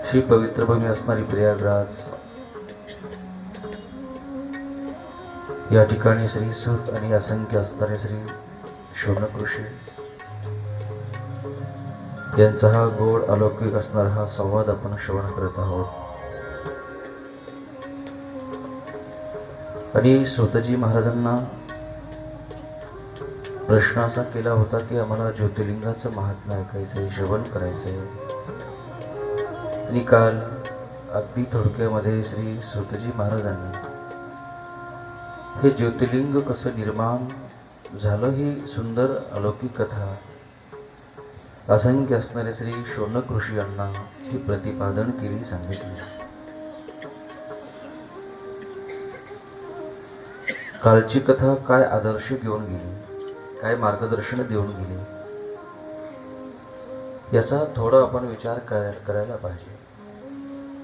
श्री पवित्र भूमी असणारी प्रयागराज या ठिकाणी श्री सूत आणि असंख्य असणारे श्री शौनक ऋषी यांचा हा गोड अलौकिक असणारा हा संवाद आपण श्रवण करत आहोत. आणि सूतजी महाराजांना प्रश्न असा केला होता की आम्हाला ज्योतिर्लिंगाचं महात्म्य ऐकायचंय, श्रवण करायचंय. आणि काल अगदी थोडक्यामध्ये श्री सूतजी महाराजांनी हे ज्योतिर्लिंग कसं निर्माण झालं ही सुंदर अलौकिक कथा असंख्य असणारे श्री शौनक ऋषी यांना ही प्रतिपादन केली, सांगितली. कालची कथा काय आदर्श घेऊन गेली, काय मार्गदर्शन देऊन गेली, याचा थोडा आपण विचार करायला पाहिजे.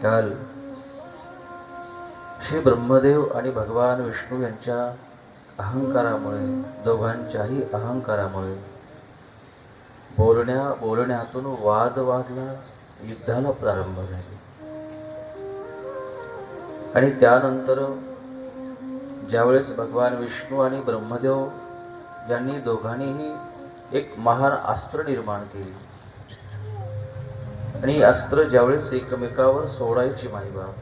काल श्री ब्रह्मदेव आणि भगवान विष्णू यांच्या अहंकारामुळे, दोघांच्याही अहंकारामुळे बोलण्यातून वाद वाढला, युद्धाला प्रारंभ झाले. आणि त्यानंतर ज्यावेळेस भगवान विष्णू आणि ब्रह्मदेव यांनी दोघांनीही एक महान अस्त्र निर्माण केले आणि अस्त्र ज्यावेळेस एकमेकावर सोडायची माईबाप,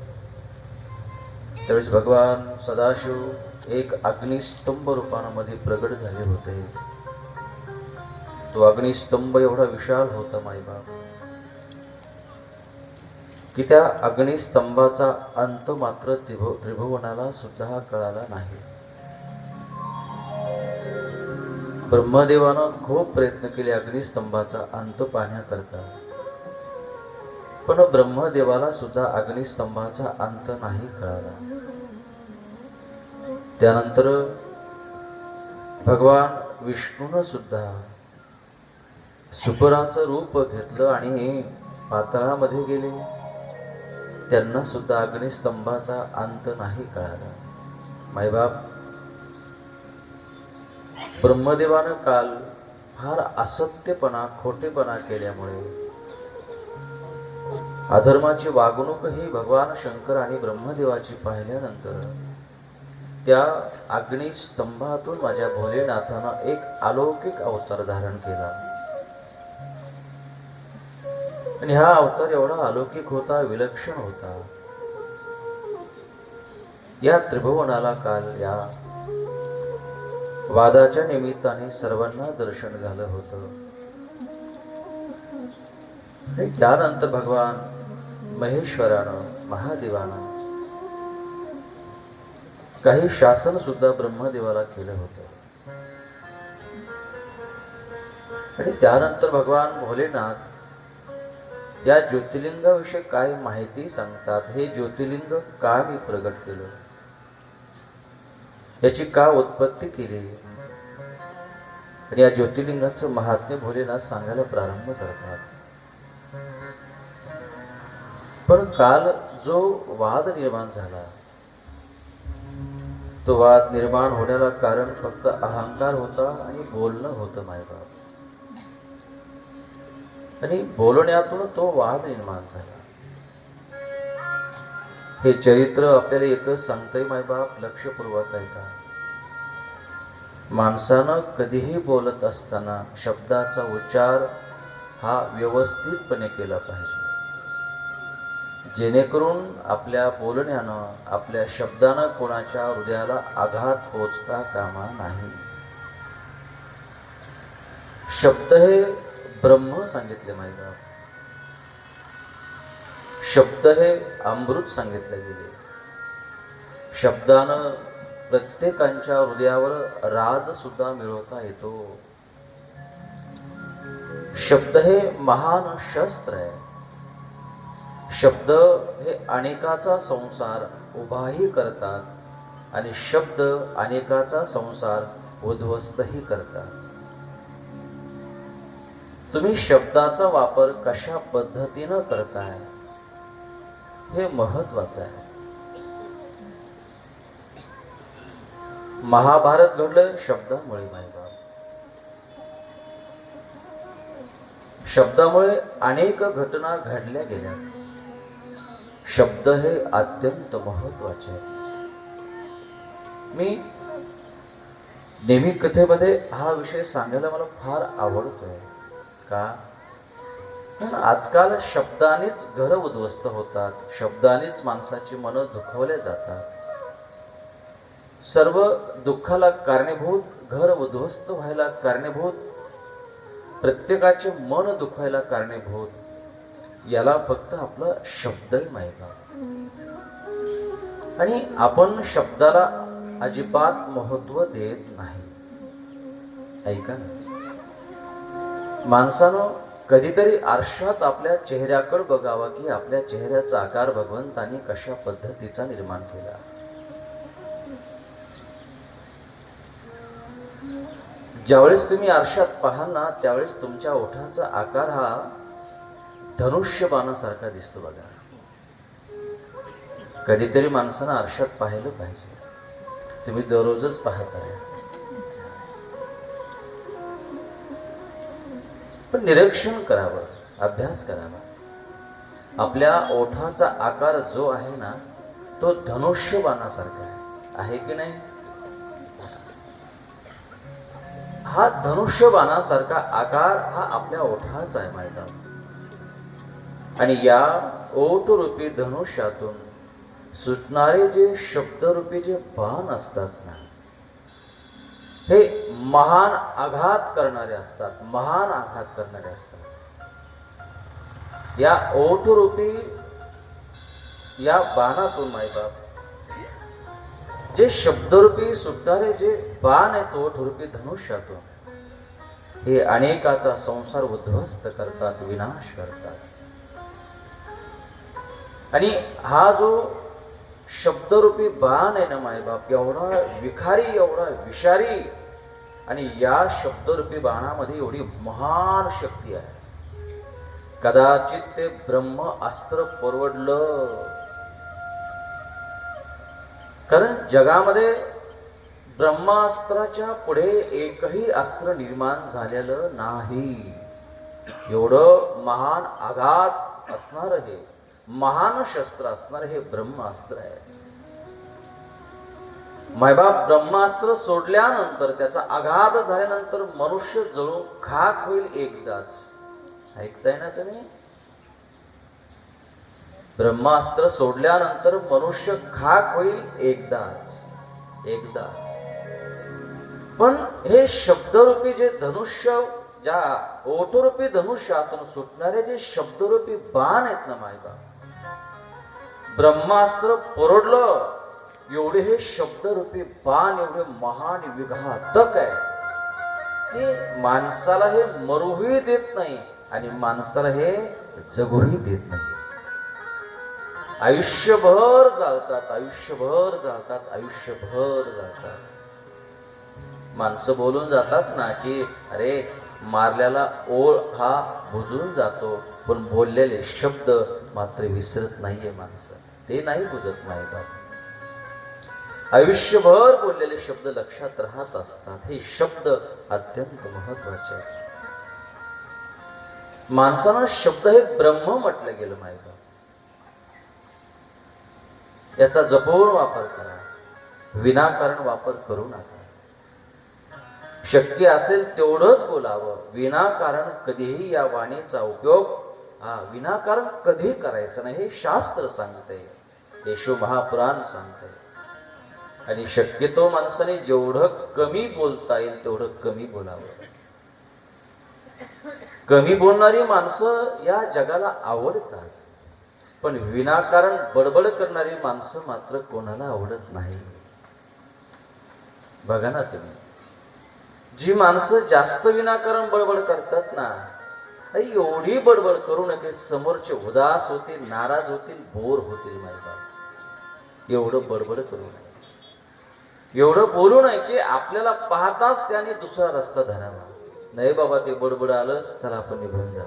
त्यावेळेस भगवान सदाशिव एक अग्निस्तंभ रूपामध्ये प्रगट झाले होते. तो अग्निस्तंभ एवढा विशाल होता माईबाप की त्या अग्निस्तंभाचा अंत मात्र त्रिभुवनाला सुद्धा कळाला नाही. ब्रह्मदेवानं खूप प्रयत्न केले अग्निस्तंभाचा अंत पाहण्याकरता, पण ब्रह्मदेवाला सुद्धा अग्निस्तंभाचा अंत नाही कळाला. त्यानंतर भगवान विष्णूनं सुद्धा सुपराचं रूप घेतलं आणि पाताळामध्ये गेले. त्यांना सुद्धा अग्निस्तंभाचा अंत नाही कळाला. मायबाप, ब्रह्मदेवानं काल फार असत्यपणा, खोटेपणा केल्यामुळे अधर्माची वागणूक ही भगवान शंकर आणि ब्रह्मदेवाची पाहिल्यानंतर त्या अग्निस्तंभातून माझ्या भोलेनाथानं एक अलौकिक अवतार धारण केला. आणि हा अवतार एवढा अलौकिक होता, विलक्षण होता. या त्रिभुवनाला काल या वादाच्या निमित्ताने सर्वांना दर्शन झालं होतं. आणि त्यानंतर भगवान महेश्वरानं, महादेवानं काही शासन सुद्धा ब्रह्मदेवाला केलं होतं. आणि त्यानंतर भगवान भोलेनाथ या ज्योतिर्लिंगाविषयी काय माहिती सांगतात, हे ज्योतिर्लिंग का मी प्रगट केलं, याची का उत्पत्ती केली, आणि या ज्योतिर्लिंगाचं महात्म्य भोलेनाथ सांगायला प्रारंभ करतात. पण काल जो वाद निर्माण झाला, तो वाद निर्माण होण्याला कारण फक्त अहंकार होता आणि बोलणं होतं मायबाप. आणि बोलण्यातून तो वाद निर्माण झाला. हे चरित्र आपल्याला एकच सांगतंय मायबाप, लक्षपूर्वक ऐका. माणसानं कधीही बोलत असताना शब्दाचा उच्चार हा व्यवस्थितपणे केला पाहिजे, जेणेकरून आपल्या बोलण्यानं, आपल्या शब्दानं कोणाच्या हृदयाला आघात पोचता कामा नाही. शब्द हे ब्रह्म सांगितले मायबाप, शब्द हे अमृत सांगितले गेले. शब्दानं प्रत्येकाच्या हृदयावर राज सुद्धा मिळवता येतो. शब्द हे महान शस्त्र आहे. शब्द हे अनेकाचा संसार उभाही करतात आणि शब्द अनेकाचा संसार उद्ध्वस्तही करतात. तुम्ही शब्दाचा वापर कशा पद्धतीनं करताय हे महत्वाचं आहे. महाभारत घडलं शब्दामुळे मायबाप. शब्दामुळे अनेक घटना घडल्या गेल्या. शब्द हे अत्यंत महत्वाचे. मी नेहमी कथेमध्ये हा विषय सांगायला मला फार आवडतोय. का? कारण आजकाल शब्दानेच घरं उद्ध्वस्त होतात, शब्दानेच माणसाची मनं दुखावल्या जातात. सर्व दुःखाला कारणीभूत, घर उद्ध्वस्त व्हायला कारणीभूत, प्रत्येकाचे मन दुखायला कारणीभूत, याला फक्त आपला शब्दही माहिती. आणि आपण शब्दाला अजिबात महत्व देत नाही. ऐका ना, माणसानं कधीतरी आरशात आपल्या चेहऱ्याकडे बघावा की आपल्या चेहऱ्याचा आकार भगवंताने कशा पद्धतीचा निर्माण केला. ज्यावेळेस तुम्ही आरशात पाहाल ना, त्यावेळेस तुमच्या ओठाचा आकार हा धनुष्यबाणासारखा दिसतो. बघा, कधीतरी माणसानं आरशात पाहिलं पाहिजे. तुम्ही दररोजच पाहताय, पण निरीक्षण करावं, अभ्यास करावा. आपल्या ओठाचा आकार जो आहे ना, तो धनुष्यबाणासारखा आहे की नाही? हा धनुष्यबाणासारखा आकार हा आपल्या ओठाचा आहे माझ्या. आणि या ओठरूपी धनुष्यातून सुटणारे जे शब्दरूपी जे बाण असतात ना, हे महान आघात करणारे असतात, महान आघात करणारे असतात. या ओठरूपी या बाणातून मायबाप जे शब्दरूपी सुटणारे जे बाण आहेत ओठरूपी धनुष्यातून, हे अनेकाचा संसार उद्ध्वस्त करतात, विनाश करतात. आणि हा जो शब्दरूपी बाण आहे ना मायबाप, एवढा विखारी, एवढा विषारी, आणि या शब्दरूपी बाणामध्ये एवढी महान शक्ती आहे. कदाचित ते ब्रह्म अस्त्र परवडलं. कारण जगामध्ये ब्रह्मास्त्राच्या पुढे एकही अस्त्र निर्माण झालेलं नाही. एवढं महान आघात असणार, हे महान शस्त्र असणार हे ब्रह्मास्त्र आहे. मायबाप, ब्रह्मास्त्र सोडल्यानंतर, त्याचा आघात झाल्यानंतर मनुष्य जळून खाक होईल एकदाच. ऐकताय ना तुम्ही? ब्रह्मास्त्र सोडल्यानंतर मनुष्य खाक होईल एकदाच, एकदाच. पण हे शब्दरूपी जे धनुष्य, ज्या ओठरूपी धनुष्यातून सुटणारे जे शब्दरूपी बाण आहेत ना मायबाप, ब्रह्मास्त्र परवडलं. एवढे हे शब्दरूपी बाण एवढे महान विघातक आहे की माणसाला हे मरूही देत नाही आणि माणसाला हे जगूही देत नाही. आयुष्यभर जाळतात, आयुष्यभर जाळतात, आयुष्यभर जाळतात. माणसं बोलून जातात ना की अरे, मारल्याला ओळ हा बुजून जातो, पण बोललेले शब्द मात्र विसरत नाहीये माणसं. ते नाही बुजत नाही बाबा. आयुष्यभर बोललेले शब्द लक्षात राहत असतात. हे शब्द अत्यंत महत्वाचे आहेत. माणसानं शब्द हे ब्रह्म म्हटलं गेलं माहिती. याचा जपून वापर करा, विनाकारण वापर करू नका. शक्य असेल तेवढंच बोलावं. विनाकारण कधीही या वाणीचा उपयोग विनाकारण कधी करायचं नाही, हे शास्त्र सांगतंय, येशू महापुराण सांगतंय. आणि शक्यतो माणसाने जेवढं कमी बोलता येईल तेवढं कमी बोलावं. कमी बोलणारी माणसं या जगाला आवडतात, पण विनाकारण बडबड करणारी माणसं मात्र कोणाला आवडत नाही. बघा ना तुम्ही, जी माणसं जास्त विनाकारण बडबड करतात ना, एवढी बडबड करू नये समोरचे उदास होतील, नाराज होतील, बोर होतील. माहिती, एवढं बडबड करू नये, एवढं बोलू नये की आपल्याला पाहताच त्याने दुसरा रस्ता धरावा. नाही बाबा, ते बडबड आलं, चला आपण निघून जाऊ.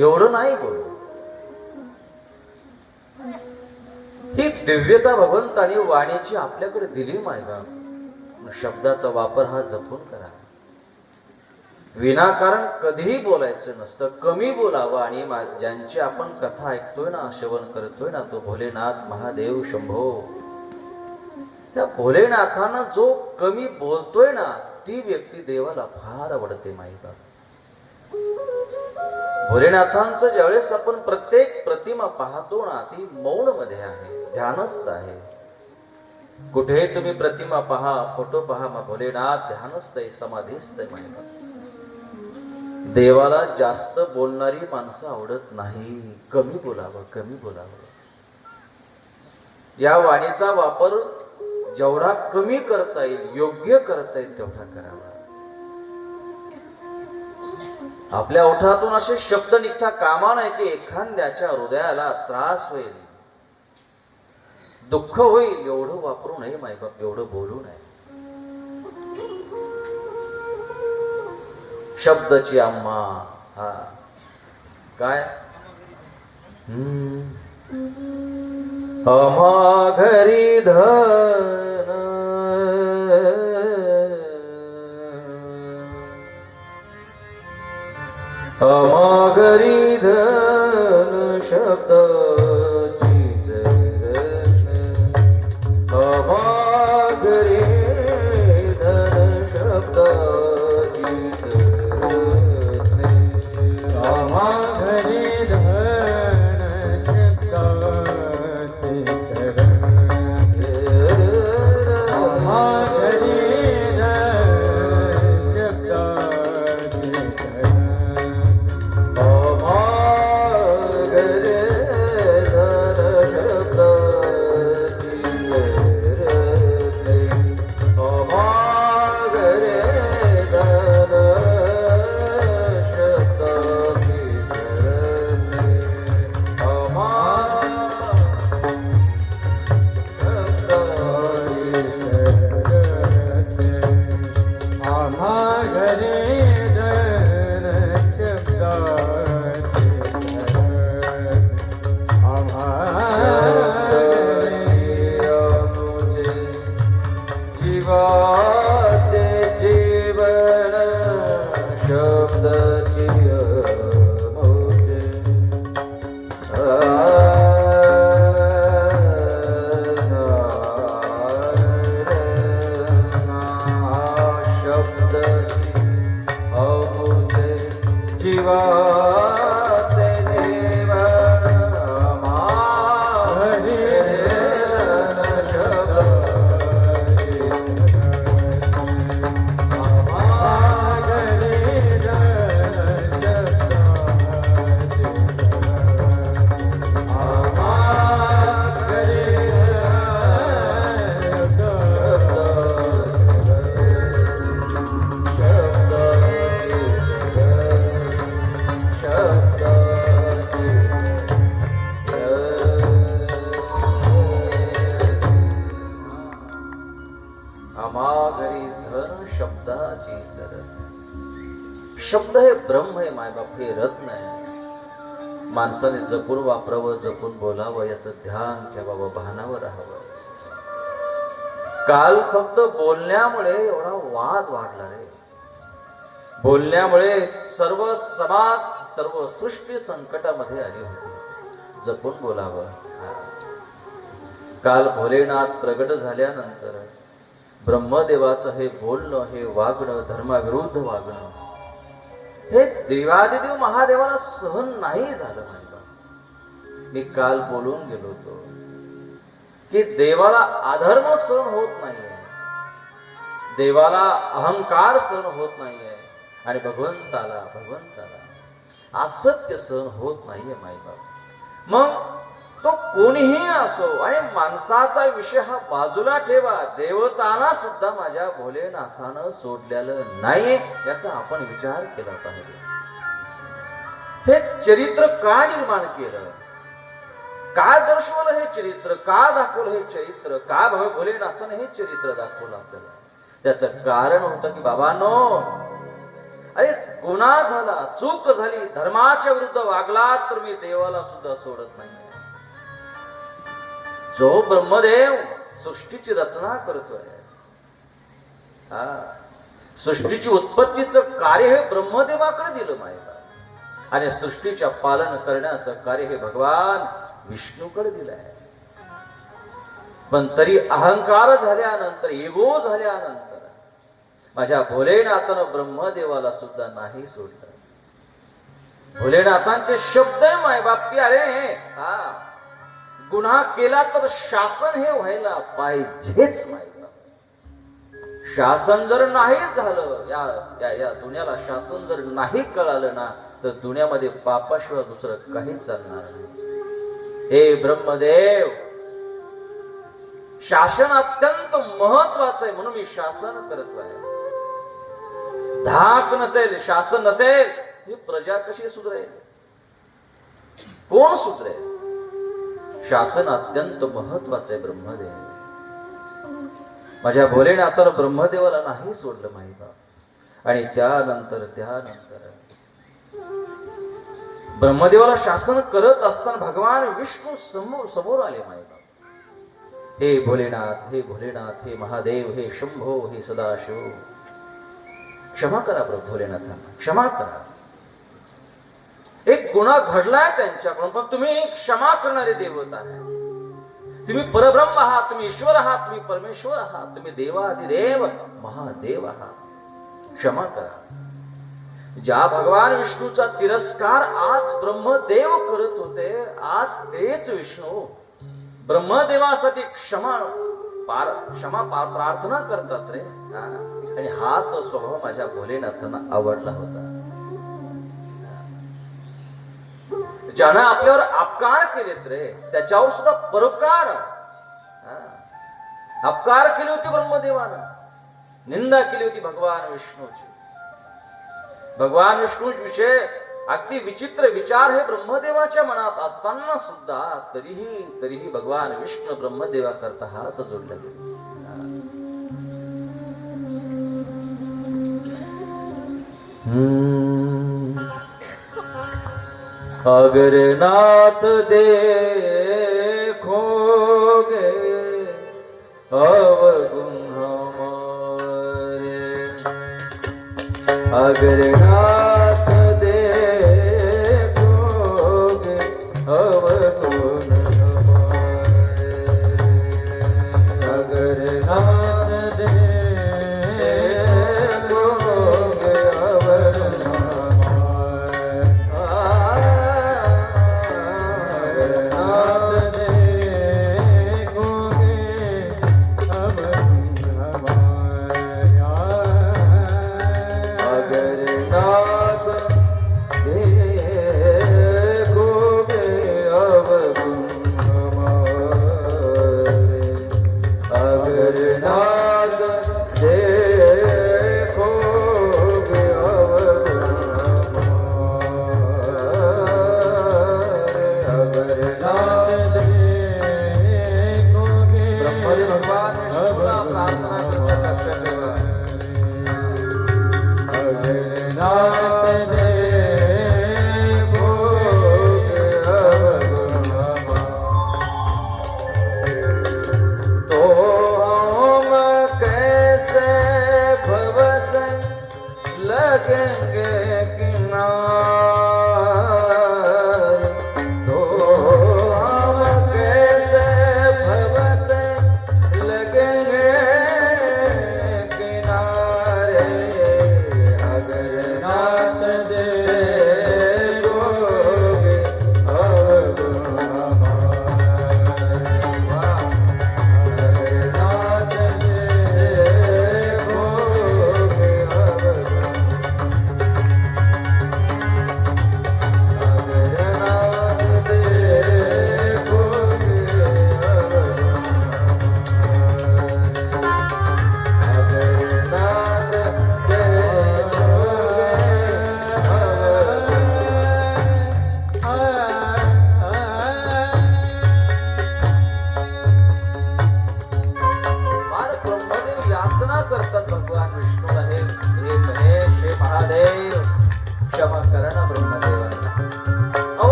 एवढं नाही बोलू. ही दिव्यता भगवंताने वाणीची आपल्याकडे दिली मायबा. शब्दाचा वापर हा जपून करा. विनाकारण कधीही बोलायचं नसतं, कमी बोलावं. आणि ज्यांची आपण कथा ऐकतोय ना, श्रवण करतोय ना, तो भोलेनाथ महादेव शंभो, त्या भोलेनाथांना जो कमी बोलतोय ना, ती व्यक्ती देवाला फार आवडते माहिती. भोलेनाथांचं ज्यावेळेस आपण प्रत्येक प्रतिमा पाहतो ना, ती मौन मध्ये आहे, ध्यानस्थ आहे. कुठे तुम्ही प्रतिमा पहा, फोटो पहा, मग भोलेनाथ ध्यानस्थ आहे, समाधीस्थ आहे माहिती. देवाला जास्त बोलणारी माणसं आवडत नाही. कमी बोलावं, कमी बोलावं. या वाणीचा वापर जेवढा कमी करता येईल, योग्य करता येईल तेवढा करावा. आपल्या ओठातून असे शब्द निघता कामा नये की एखाद्याच्या हृदयाला त्रास होईल, दुःख होईल. एवढं वापरू नये मायबाप, एवढं बोलू नये. शब्दची आम्हा हा काय आम्हा घरी धन, आम्हा घरी धन शब्दाची जरण, आम्हा घरी धन शब्दाची जरण, आम्हा घरी धन शब्दाची जरण, आम्हा घरी धन शब्दाची जरण, शब्द हे ब्रह्म आहे मायबाप, हे रत्न आहे. माणसाने जपून वापरावं, जपून बोलावं, याचं ध्यान ठेवावं, भानावर राहावं. काल फक्त बोलण्यामुळे एवढा वाद वाढला रे. बोलण्यामुळे सर्व समाज, सर्व सृष्टी संकटामध्ये आली होती. जपून बोलावं. काल भोलेनाथ प्रगट झाल्यानंतर ब्रह्मदेवाचं हे बोलणं, हे वागणं, धर्माविरुद्ध वागणं, हे देवादिदेव महादेवाला सहन नाही झालं. मी काल बोलून गेलो होतो की देवाला अधर्म सहन होत नाहीये, देवाला अहंकार सहन होत नाहीये, आणि भगवंताला असत्य सहन होत नाहीये मायबाप. मग तो कोणीही असो, आणि माणसाचा विषय हा बाजूला ठेवा, देवतांना सुद्धा माझ्या भोलेनाथानं सोडलेलं नाही, याचा आपण विचार केला पाहिजे. हे चरित्र का निर्माण केलं, का दर्शवलं हे चरित्र, का दाखवलं हे चरित्र, का भोलेनाथानं हे चरित्र दाखवलं आपल्याला? त्याचं कारण होतं की बाबांनो, अरे गुन्हा झाला, चूक झाली, धर्माच्या विरुद्ध वागला तर मी देवाला सुद्धा सोडत नाही. जो ब्रह्मदेव सृष्टीची रचना करतोय, सृष्टीची उत्पत्तीचं कार्य हे ब्रह्मदेवाकडे दिलं मायबा, आणि सृष्टीच्या पालन करण्याचं कार्य हे भगवान विष्णूकडे दिलंय. पण तरी अहंकार झाल्यानंतर, एगो झाल्यानंतर माझ्या भोलेनाथानं ब्रह्मदेवाला सुद्धा नाही सोडलं. भोलेनाथांचे शब्द आहे मायबाप की अरे हा गुन्हा केला तर शासन हे व्हायला पाहिजेच मायबाप. शासन जर नाही झालं, या दुनियाला शासन जर नाही कळालं ना, तर दुनियामध्ये पापाशिवाय दुसरं काहीच चालणार नाही. हे ब्रह्मदेव, शासन अत्यंत महत्वाचं आहे, म्हणून मी शासन करत आहे. धाक नसेल, शासन नसेल, ही प्रजा कशी सुधरेल? कोण सुधरेल? शासन अत्यंत महत्वाचं आहे ब्रह्मदेव. माझ्या भोलेनाथानं ब्रह्मदेवाला नाही सोडलं माहिती. आणि त्यानंतर ब्रह्मदेवाला शासन करत असताना भगवान विष्णू समोर आले माहिती. हे भोलेनाथ, हे भोलेनाथ, हे महादेव, हे शंभो, हे सदाशिव, क्षमा करा प्रभू भोलेनाथांना, क्षमा करा. एक गुन्हा घडलाय त्यांच्याकडून, पण तुम्ही क्षमा करणारे देवता आहे. तुम्ही परब्रह्म आहात, तुम्ही ईश्वर आहात, तुम्ही परमेश्वर आहात, तुम्ही देवाधिदेव महादेव आहात. क्षमा करा. ज्या भगवान विष्णूचा तिरस्कार आज ब्रह्मदेव करत होते, आज तेच विष्णू ब्रह्मदेवासाठी क्षमा प्रार्थना करतात रे. आणि हाच स्वभाव माझ्या भोलेनाथांना आवडला होता. ज्यानं आपल्यावर अपकार केलेत रे, त्याच्यावर सुद्धा परोपकार, अपकार केले होते ब्रह्मदेवानं, निंदा केली होती भगवान विष्णूची. भगवान विष्णूच विषय अगदी विचित्र विचार हे ब्रह्मदेवाच्या मनात असताना सुद्धा तरीही भगवान विष्णू ब्रह्मदेवा करता हात जोडला गेला. अगर नाथ देखोगे अवगुण हमारे, अगर नाथ देखोगे अवगुण हमारे, अगर नाथ देखोगे अवगुण हमारे, अगर नाथ देखोगे अवगुण हमारे, अगर नाथ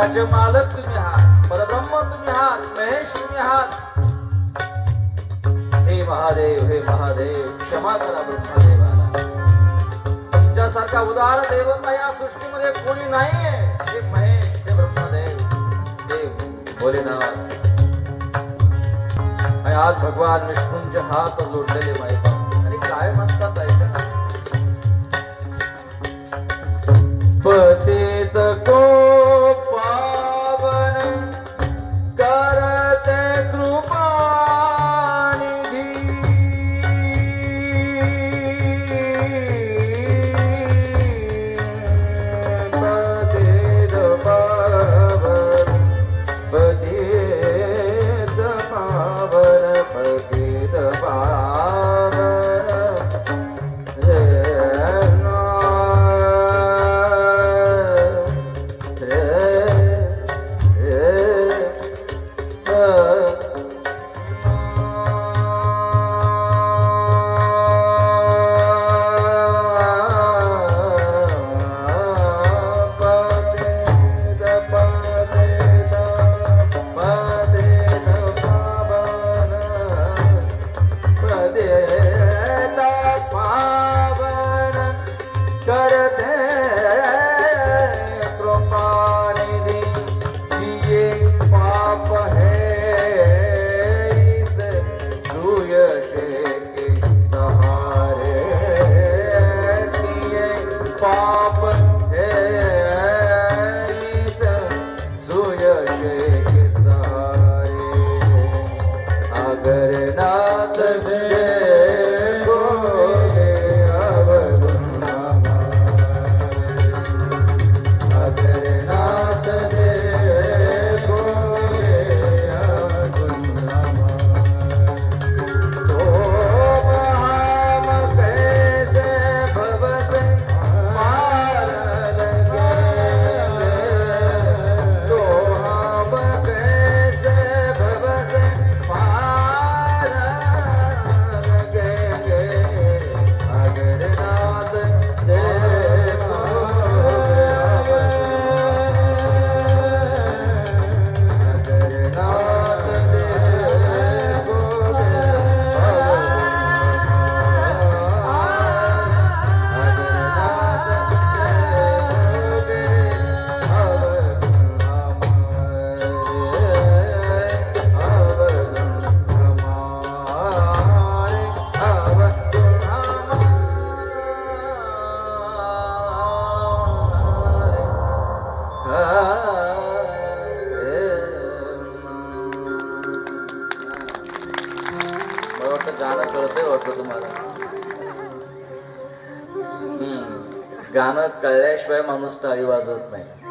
जगाचे मालक तुम्ही आहात, परब्रह्म तुम्ही आहात, महेश तुम्ही आहात. हे महादेव, हे महादेव, क्षमा करा ब्रह्मदेवाला. तुमच्यासारखा उदार देवता या सृष्टीमध्ये कोणी नाहीये. हे महेश, हे ब्रह्मदेव, हे भोलेनाथ. आणि आज भगवान विष्णूंचे हात जोडलेले माहिती आणि काय म्हणतात ऐका. पतित को पावन करते कृपा निधी. पतित पावन, पतित पावन, पतित पावन. गाणं कळतंय वाटतं तुम्हाला. गाणं कळल्याशिवाय माणूस टाळी वाजवत नाही.